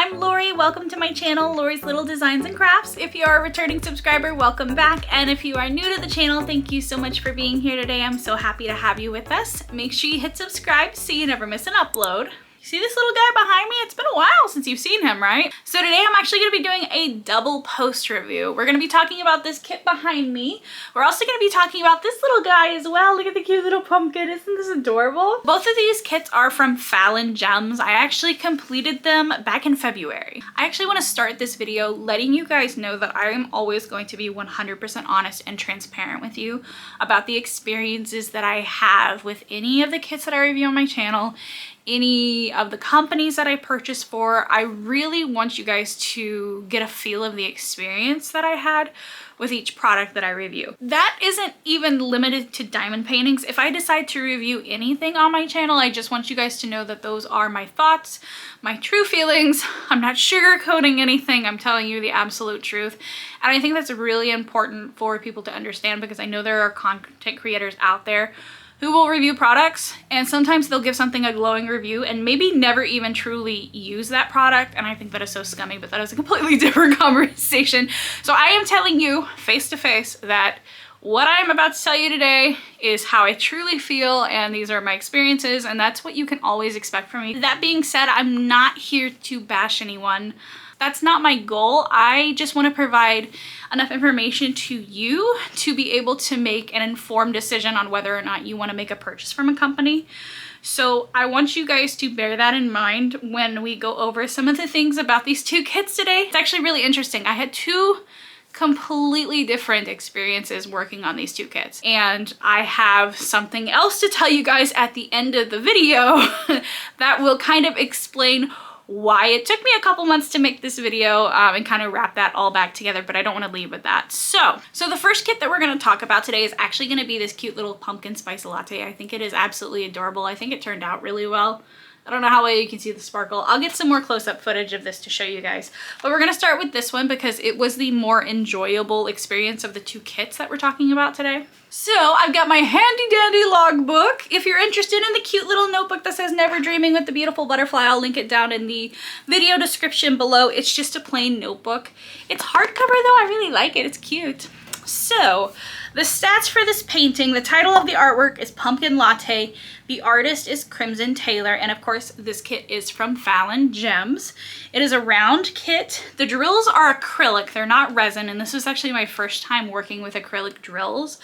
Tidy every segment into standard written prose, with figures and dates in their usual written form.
I'm Lori. Welcome to my channel, Lori's Little Designs and Crafts. If you are a returning subscriber, welcome back. And if you are new to the channel, thank you so much for being here today. I'm so happy to have you with us. Make sure you hit subscribe so you never miss an upload. See this little guy behind me? It's been a while since you've seen him, right? So today I'm actually gonna be doing a double post review. We're gonna be talking about this kit behind me. We're also gonna be talking about this little guy as well. Look at the cute little pumpkin. Isn't this adorable? Both of these kits are from Fallon Gems. I actually completed them back in February. I actually wanna start this video letting you guys know that I am always going to be 100% honest and transparent with you about the experiences that I have with any of the kits that I review on my channel, any of the companies that I purchase for. I really want you guys to get a feel of the experience that I had with each product that I review. That isn't even limited to diamond paintings. If I decide to review anything on my channel, I just want you guys to know that those are my thoughts, my true feelings. I'm not sugarcoating anything. I'm telling you the absolute truth. And I think that's really important for people to understand, because I know there are content creators out there who will review products and sometimes they'll give something a glowing review and maybe never even truly use that product. And I think that is so scummy, but that is a completely different conversation. So I am telling you face to face that what I'm about to tell you today is how I truly feel, and these are my experiences, and that's what you can always expect from me. That being said, I'm not here to bash anyone. That's not my goal. I just want to provide enough information to you to be able to make an informed decision on whether or not you want to make a purchase from a company. So I want you guys to bear that in mind when we go over some of the things about these two kits today. It's actually really interesting. I had two completely different experiences working on these two kits, and I have something else to tell you guys at the end of the video that will kind of explain why it took me a couple months to make this video and kind of wrap that all back together, but I don't want to leave with that. So the first kit that we're going to talk about today is actually going to be this cute little pumpkin spice latte. I think it is absolutely adorable. I think it turned out really well. I don't know how well you can see the sparkle. I'll get some more close-up footage of this to show you guys. But we're gonna start with this one because it was the more enjoyable experience of the two kits that we're talking about today. So I've got my handy dandy logbook. If you're interested in the cute little notebook that says Never Dreaming with the beautiful butterfly, I'll link it down in the video description below. It's just a plain notebook. It's hardcover though, I really like it, it's cute. So the stats for this painting: the title of the artwork is Pumpkin Latte, the artist is Crimson Taylor, and of course this kit is from Fallon Gems. It is a round kit. The drills are acrylic, they're not resin, and this was actually my first time working with acrylic drills.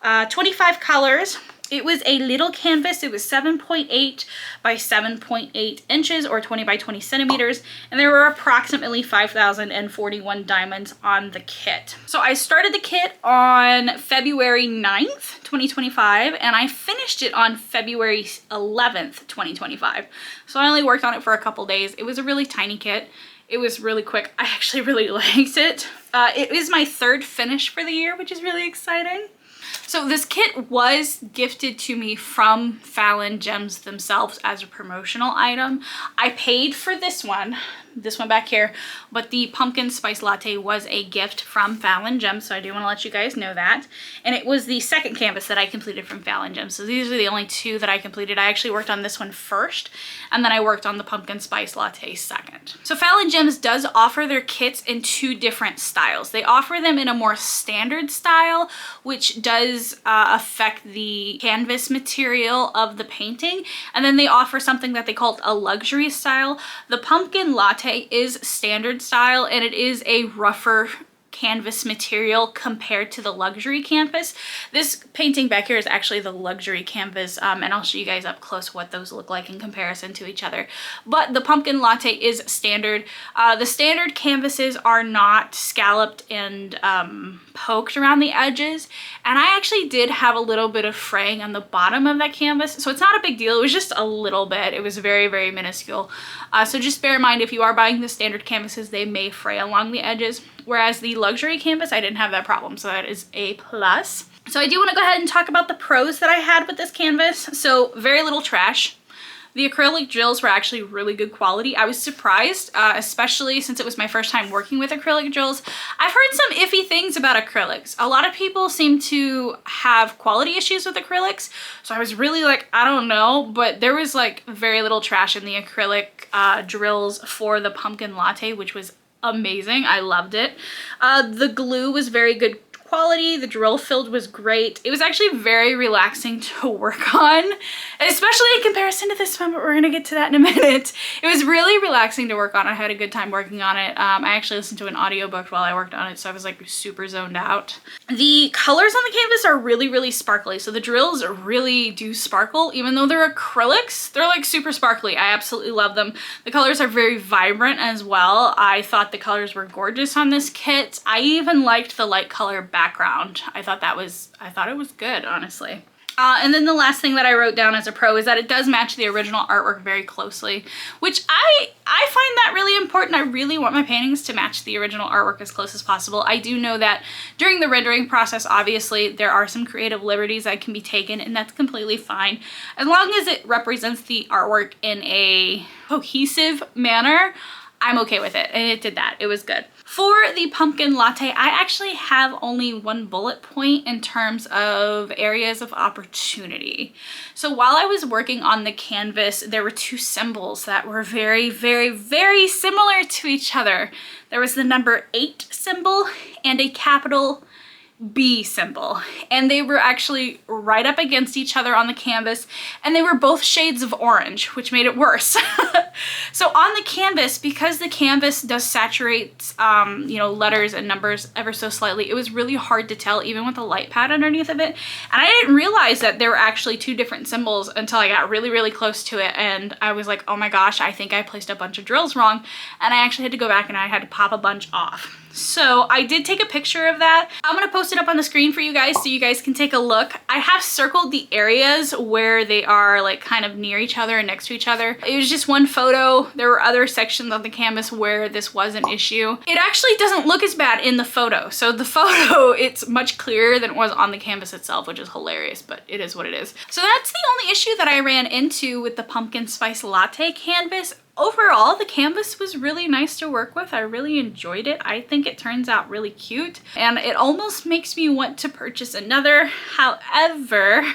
25 colors. It was a little canvas. It was 7.8 by 7.8 inches or 20 by 20 centimeters. And there were approximately 5,041 diamonds on the kit. So I started the kit on February 9th, 2025, and I finished it on February 11th, 2025. So I only worked on it for a couple days. It was a really tiny kit. It was really quick. I actually really liked it. It is my third finish for the year, which is really exciting. So this kit was gifted to me from Fallon Gems themselves as a promotional item. I paid for this one back here, but the pumpkin spice latte was a gift from Fallon Gems, so I do want to let you guys know that. And it was the second canvas that I completed from Fallon Gems, so these are the only two that I completed. I actually worked on this one first, and then I worked on the pumpkin spice latte second. So Fallon Gems does offer their kits in two different styles. They offer them in a more standard style, which does affect the canvas material of the painting, and then they offer something that they call a luxury style. The pumpkin latte is standard style, and it is a rougher canvas material compared to the luxury canvas. This painting back here is actually the luxury canvas, and I'll show you guys up close what those look like in comparison to each other. But the pumpkin latte is standard. The standard canvases are not scalloped and poked around the edges, and I actually did have a little bit of fraying on the bottom of that canvas, so it's not a big deal. It was just a little bit. It was very, very minuscule. So just bear in mind, if you are buying the standard canvases, they may fray along the edges, whereas the luxury canvas, I didn't have that problem, so that is a plus. So I do want to go ahead and talk about the pros that I had with this canvas. So very little trash. The acrylic drills were actually really good quality. I was surprised, especially since it was my first time working with acrylic drills. I've heard some iffy things about acrylics. A lot of people seem to have quality issues with acrylics, so I was really like, I don't know, but there was like very little trash in the acrylic drills for the pumpkin latte, which was amazing. I loved it. The glue was very good quality. The drill field was great. It was actually very relaxing to work on, especially in comparison to this one, but we're gonna get to that in a minute. It was really relaxing to work on. I had a good time working on it. I actually listened to an audiobook while I worked on it, so I was like super zoned out. The colors on the canvas are really, really sparkly. So the drills really do sparkle. Even though they're acrylics, they're like super sparkly. I absolutely love them. The colors are very vibrant as well. I thought the colors were gorgeous on this kit. I even liked the light color background. I thought it was good, honestly. And then the last thing that I wrote down as a pro is that it does match the original artwork very closely, which I find that really important. I really want my paintings to match the original artwork as close as possible. I do know that during the rendering process, obviously, there are some creative liberties that can be taken, and that's completely fine. As long as it represents the artwork in a cohesive manner, I'm okay with it, and it did that. It was good. For the pumpkin latte, I actually have only one bullet point in terms of areas of opportunity. So while I was working on the canvas, there were two symbols that were very, very, very similar to each other. There was the number 8 symbol and a capital B symbol, and they were actually right up against each other on the canvas, and they were both shades of orange, which made it worse. So on the canvas, because the canvas does saturate you know, letters and numbers ever so slightly, it was really hard to tell even with the light pad underneath of it. And I didn't realize that there were actually two different symbols until I got really, really close to it, and I was like, oh my gosh, I think I placed a bunch of drills wrong, and I actually had to go back and I had to pop a bunch off. So I did take a picture of that. I'm gonna post it up on the screen for you guys so you guys can take a look. I have circled the areas where they are like kind of near each other and next to each other. It was just one photo. There were other sections of the canvas where this was an issue. It actually doesn't look as bad in the photo. So the photo, it's much clearer than it was on the canvas itself, which is hilarious, but it is what it is. So that's the only issue that I ran into with the pumpkin spice latte canvas. Overall, the canvas was really nice to work with. I really enjoyed it. I think it turns out really cute, and it almost makes me want to purchase another. However,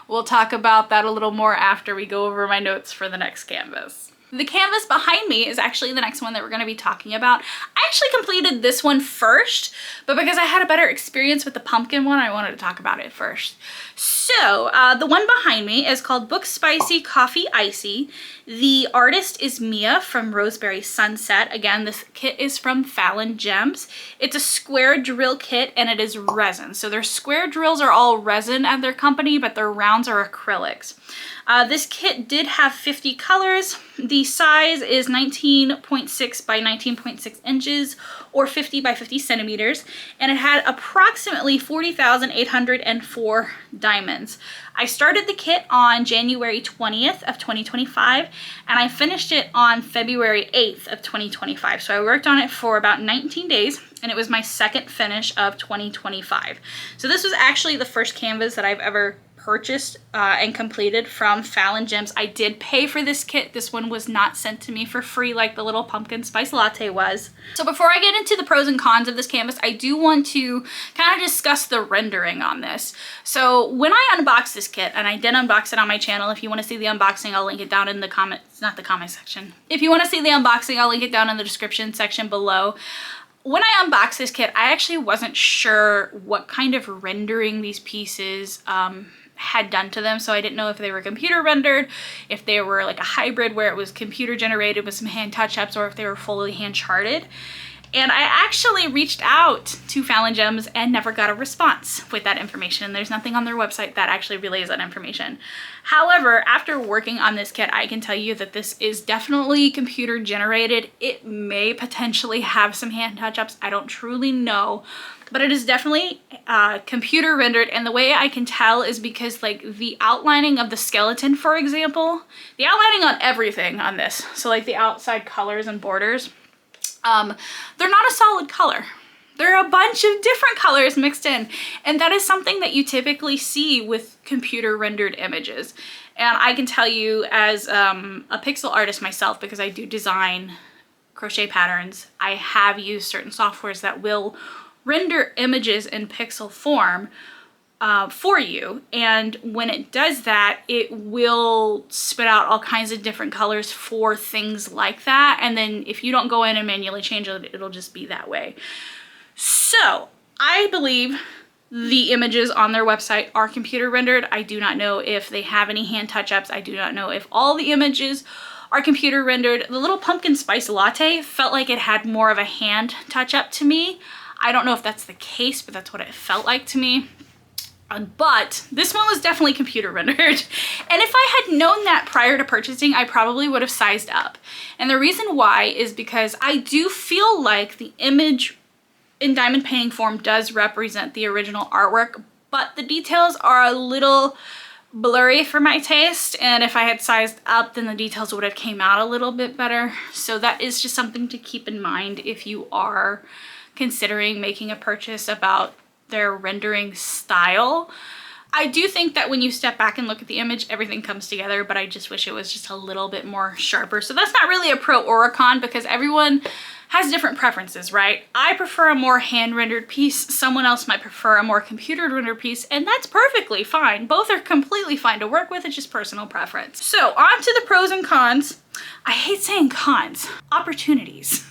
we'll talk about that a little more after we go over my notes for the next canvas. The canvas behind me is actually the next one that we're going to be talking about. I actually completed this one first, but because I had a better experience with the pumpkin one, I wanted to talk about it first. So the one behind me is called Book Spicy Coffee Icy. The artist is Mia from Roseberry Sunset. Again, this kit is from Fallon Gems. It's a square drill kit, and it is resin. So their square drills are all resin at their company, but their rounds are acrylics. This kit did have 50 colors. The size is 19.6 by 19.6 inches or 50 by 50 centimeters, and it had approximately 40,804 diamonds. I started the kit on January 20th of 2025, and I finished it on February 8th of 2025. So I worked on it for about 19 days, and it was my second finish of 2025. So this was actually the first canvas that I've ever purchased and completed from Fallon Gems. I did pay for this kit. This one was not sent to me for free like the little pumpkin spice latte was. So before I get into the pros and cons of this canvas, I do want to kind of discuss the rendering on this. So when I unboxed this kit, and I did unbox it on my channel, if you want to see the unboxing, I'll link it down in the comments, not the comment section. If you want to see the unboxing, I'll link it down in the description section below. When I unboxed this kit, I actually wasn't sure what kind of rendering these pieces had done to them. So I didn't know if they were computer rendered, if they were like a hybrid where it was computer generated with some hand touch-ups, or if they were fully hand charted. And I actually reached out to Fallon Gems and never got a response with that information. There's nothing on their website that actually relays that information. However, after working on this kit, I can tell you that this is definitely computer generated. It may potentially have some hand touch-ups. I don't truly know, but it is definitely computer rendered. And the way I can tell is because like the outlining of the skeleton, for example, the outlining on everything on this, so like the outside colors and borders, they're not a solid color. There are a bunch of different colors mixed in, and that is something that you typically see with computer rendered images. And I can tell you as a pixel artist myself, because I do design crochet patterns, I have used certain softwares that will render images in pixel form for you, and when it does that, it will spit out all kinds of different colors for things like that, and then if you don't go in and manually change it, it'll just be that way. So I believe the images on their website are computer rendered. I do not know if they have any hand touch-ups. I do not know if all the images are computer rendered. The little pumpkin spice latte felt like it had more of a hand touch-up to me. I don't know if that's the case, but that's what it felt like to me. But this one was definitely computer rendered. And if I had known that prior to purchasing, I probably would have sized up. And the reason why is because I do feel like the image in diamond painting form does represent the original artwork, but the details are a little blurry for my taste. And if I had sized up, then the details would have came out a little bit better. So that is just something to keep in mind if you are considering making a purchase about their rendering style. I do think that when you step back and look at the image, everything comes together, but I just wish it was just a little bit more sharper. So that's not really a pro or a con, because everyone has different preferences, right? I prefer a more hand-rendered piece. Someone else might prefer a more computer-rendered piece, and that's perfectly fine. Both are completely fine to work with. It's just personal preference. So on to the pros and cons. I hate saying cons. Opportunities.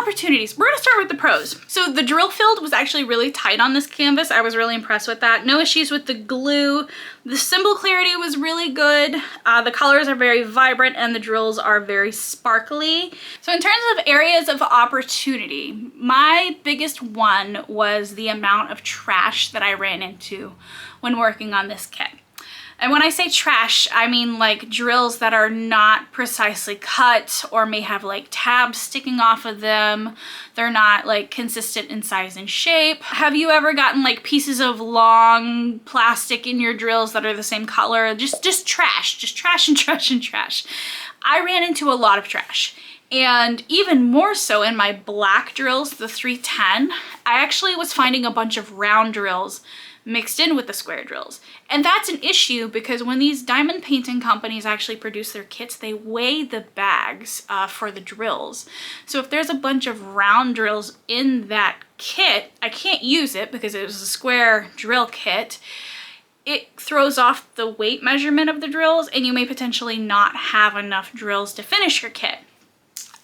Opportunities. We're gonna start with the pros. So the drill field was actually really tight on this canvas. I was really impressed with that. No issues with the glue. The symbol clarity was really good. The colors are very vibrant and the drills are very sparkly. So in terms of areas of opportunity, my biggest one was the amount of trash that I ran into when working on this kit. And when I say trash, I mean like drills that are not precisely cut or may have like tabs sticking off of them. They're not like consistent in size and shape. Have you ever gotten like pieces of long plastic in your drills that are the same color? Just trash and trash and trash. I ran into a lot of trash. And even more so in my black drills, the 310, I actually was finding a bunch of round drills mixed in with the square drills. And that's an issue because when these diamond painting companies actually produce their kits, they weigh the bags for the drills. So if there's a bunch of round drills in that kit, I can't use it because it was a square drill kit. It throws off the weight measurement of the drills and you may potentially not have enough drills to finish your kit.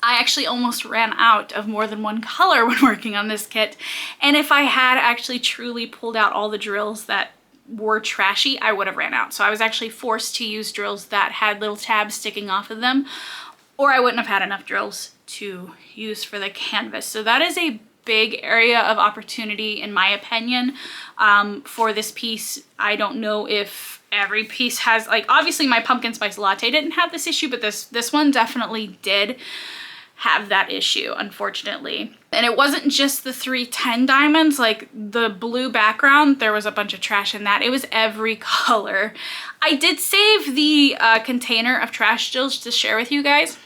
I actually almost ran out of more than one color when working on this kit. And if I had actually truly pulled out all the drills that were trashy, I would have ran out. So I was actually forced to use drills that had little tabs sticking off of them, or I wouldn't have had enough drills to use for the canvas. So that is a big area of opportunity in my opinion for this piece. I don't know if every piece has, like obviously my pumpkin spice latte didn't have this issue, but this one definitely did have that issue, unfortunately. And it wasn't just the 310 diamonds, like the blue background, there was a bunch of trash in that. It was every color. I did save the container of trash drills to share with you guys,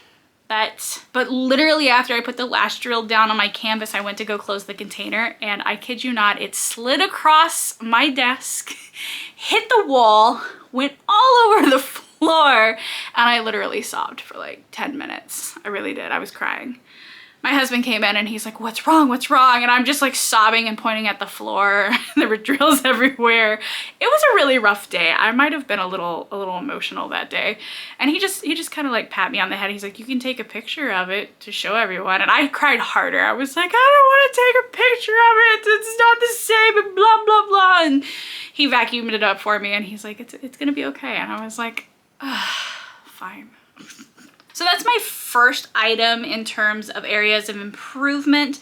but literally after I put the last drill down on my canvas, I went to go close the container and I kid you not, it slid across my desk, hit the wall, went all over the floor, and I literally sobbed for like 10 minutes. I really did. I was crying. My husband came in and he's like, what's wrong? What's wrong? And I'm just like sobbing and pointing at the floor. There were drills everywhere. It was a really rough day. I might have been a little emotional that day. And he just kind of like pat me on the head. He's like, you can take a picture of it to show everyone. And I cried harder. I was like, I don't want to take a picture of it. It's not the same and blah, blah, blah. And he vacuumed it up for me and he's like, it's gonna be okay. And I was like, fine. So that's my first item in terms of areas of improvement.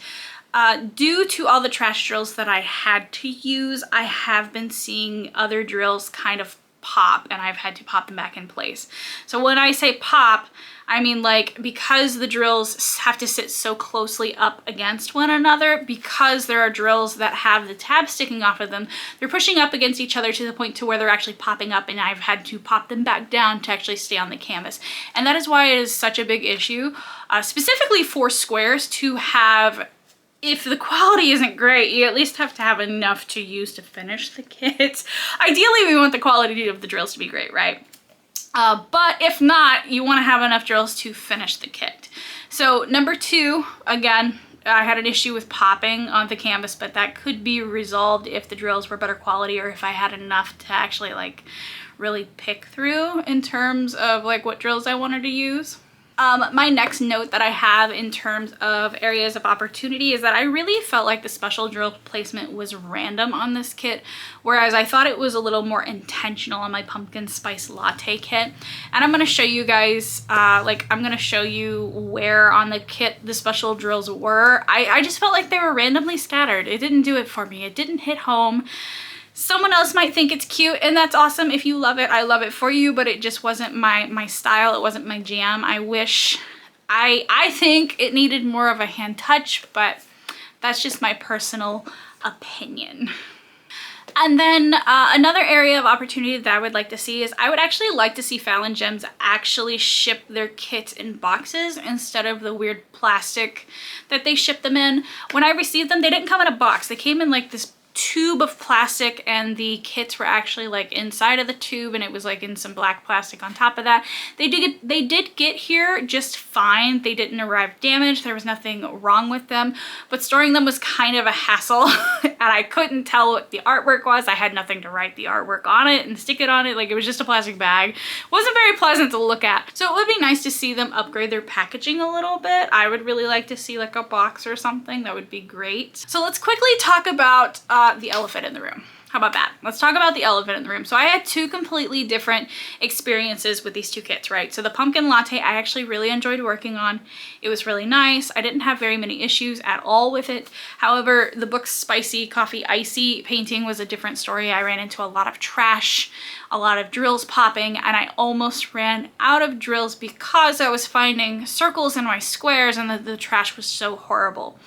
Due to all the trash drills that I had to use, I have been seeing other drills kind of pop and I've had to pop them back in place. So when I say pop, I mean like because the drills have to sit so closely up against one another, because there are drills that have the tab sticking off of them, they're pushing up against each other to the point to where they're actually popping up and I've had to pop them back down to actually stay on the canvas. And that is why it is such a big issue, specifically for squares, to have if the quality isn't great, you at least have to have enough to use to finish the kit. Ideally, we want the quality of the drills to be great, right? But if not, you want to have enough drills to finish the kit. So number 2, again, I had an issue with popping on the canvas, but that could be resolved if the drills were better quality or if I had enough to actually like really pick through in terms of like what drills I wanted to use. My next note that I have in terms of areas of opportunity is that I really felt like the special drill placement was random on this kit, whereas I thought it was a little more intentional on my pumpkin spice latte kit. And I'm going to show you guys, I'm going to show you where on the kit the special drills were. I just felt like they were randomly scattered. It didn't do it for me. It didn't hit home. Someone else might think it's cute, and that's awesome. If you love it, I love it for you, but it just wasn't my style. It wasn't my jam. I think it needed more of a hand touch, but that's just my personal opinion. And then another area of opportunity that I would like to see is I would actually like to see Fallon Gems actually ship their kits in boxes instead of the weird plastic that they ship them in. When I received them, they didn't come in a box. They came in like this tube of plastic, and the kits were actually like inside of the tube, and it was like in some black plastic on top of that. They did get here just fine. They didn't arrive damaged. There was nothing wrong with them, but storing them was kind of a hassle and I couldn't tell what the artwork was. I had nothing to write the artwork on it and stick it on it. Like, it was just a plastic bag. It wasn't very pleasant to look at. So it would be nice to see them upgrade their packaging a little bit. I would really like to see like a box or something. That would be great. So let's quickly talk about the elephant in the room. How about that? Let's talk about the elephant in the room. So I had 2 completely different experiences with these 2 kits, right? So the pumpkin latte, I actually really enjoyed working on. It was really nice. I didn't have very many issues at all with it. However, the book Spicy Coffee Icy painting was a different story. I ran into a lot of trash, a lot of drills popping, and I almost ran out of drills because I was finding circles in my squares and the trash was so horrible.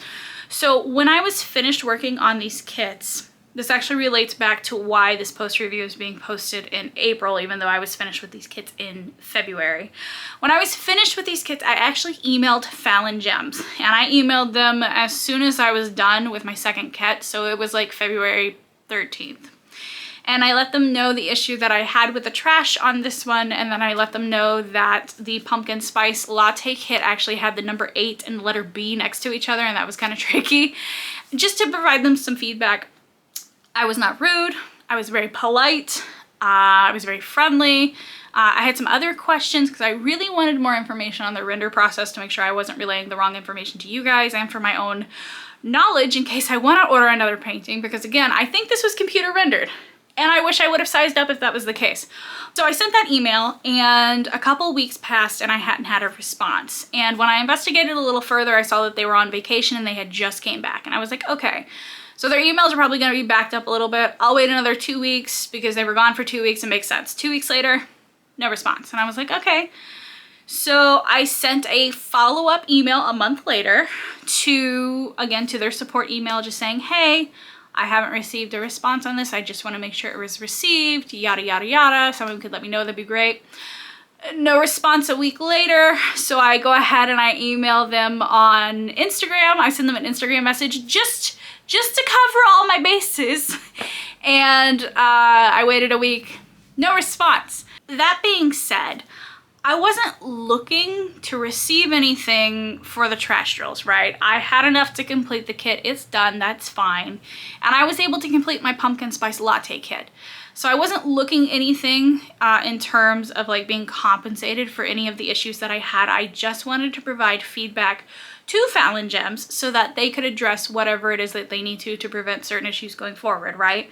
So when I was finished working on these kits, this actually relates back to why this post review is being posted in April, even though I was finished with these kits in February. When I was finished with these kits, I actually emailed Fallon Gems, and I emailed them as soon as I was done with my second kit. So it was like February 13th. And I let them know the issue that I had with the trash on this one, and then I let them know that the pumpkin spice latte kit actually had the number 8 and the letter B next to each other, and that was kind of tricky. Just to provide them some feedback. I was not rude. I was very polite. I was very friendly. I had some other questions because I really wanted more information on the render process to make sure I wasn't relaying the wrong information to you guys, and for my own knowledge in case I want to order another painting, because again, I think this was computer rendered. And I wish I would have sized up if that was the case. So I sent that email, and a couple weeks passed and I hadn't had a response. And when I investigated a little further, I saw that they were on vacation and they had just came back. And I was like, okay, so their emails are probably going to be backed up a little bit. I'll wait another 2 weeks because they were gone for 2 weeks. It makes sense. 2 weeks later, no response. And I was like, okay. So I sent a follow-up email a month later to their support email, just saying, hey, I haven't received a response on this. I just want to make sure it was received, yada, yada, yada. Someone could let me know, that'd be great. No response a week later. So I go ahead and I email them on Instagram. I send them an Instagram message just to cover all my bases. And I waited a week, no response. That being said, I wasn't looking to receive anything for the trash drills, right? I had enough to complete the kit. It's done, that's fine. And I was able to complete my pumpkin spice latte kit. So I wasn't looking anything in terms of like being compensated for any of the issues that I had. I just wanted to provide feedback to Fallon Gems so that they could address whatever it is that they need to prevent certain issues going forward, right?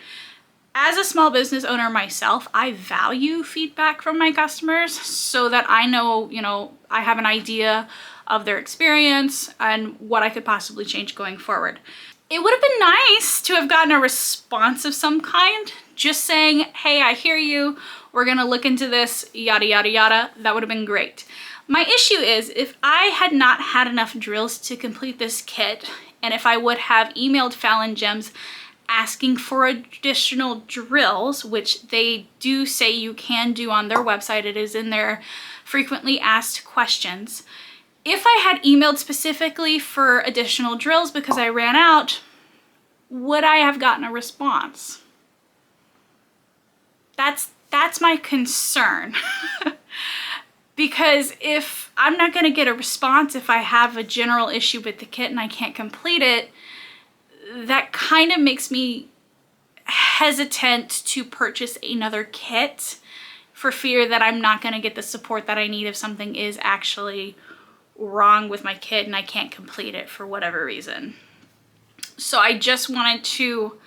As a small business owner myself, I value feedback from my customers so that I know, I have an idea of their experience and what I could possibly change going forward. It would have been nice to have gotten a response of some kind, just saying, hey, I hear you, we're gonna look into this, yada, yada, yada. That would have been great. My issue is if I had not had enough drills to complete this kit, and if I would have emailed Fallon Gems asking for additional drills, which they do say you can do on their website. It is in their frequently asked questions. If I had emailed specifically for additional drills because I ran out, would I have gotten a response? That's my concern. Because if I'm not gonna get a response if I have a general issue with the kit and I can't complete it, that kind of makes me hesitant to purchase another kit for fear that I'm not gonna get the support that I need if something is actually wrong with my kit and I can't complete it for whatever reason. So I just wanted to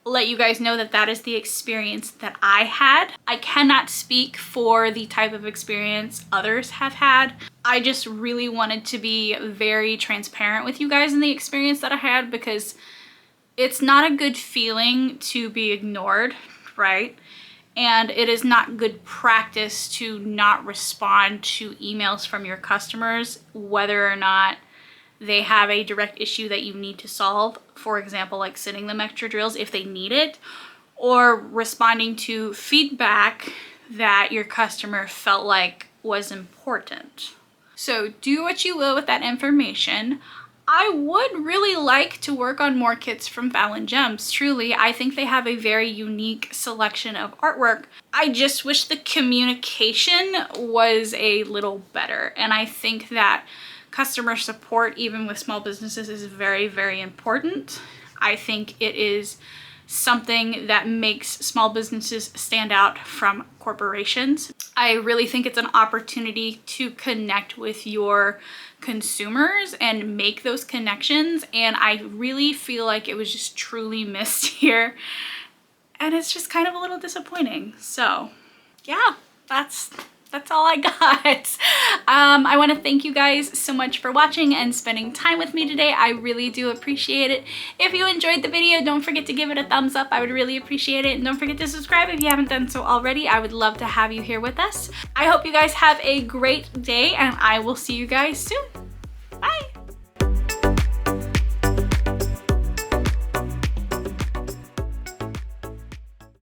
let you guys know that that is the experience that I had. I cannot speak for the type of experience others have had. I just really wanted to be very transparent with you guys in the experience that I had, because it's not a good feeling to be ignored, right? And it is not good practice to not respond to emails from your customers, whether or not they have a direct issue that you need to solve. For example, like sending them extra drills if they need it, or responding to feedback that your customer felt like was important. So do what you will with that information. I would really like to work on more kits from Fallon Gems. Truly, I think they have a very unique selection of artwork. I just wish the communication was a little better. And I think that customer support, even with small businesses, is very, very important. I think it is something that makes small businesses stand out from corporations. I really think it's an opportunity to connect with your consumers and make those connections, and I really feel like it was just truly missed here, and it's just kind of a little disappointing. So yeah, that's all I got. I want to thank you guys so much for watching and spending time with me today. I really do appreciate it. If you enjoyed the video, don't forget to give it a thumbs up. I would really appreciate it. And don't forget to subscribe if you haven't done so already. I would love to have you here with us. I hope you guys have a great day, and I will see you guys soon. Bye.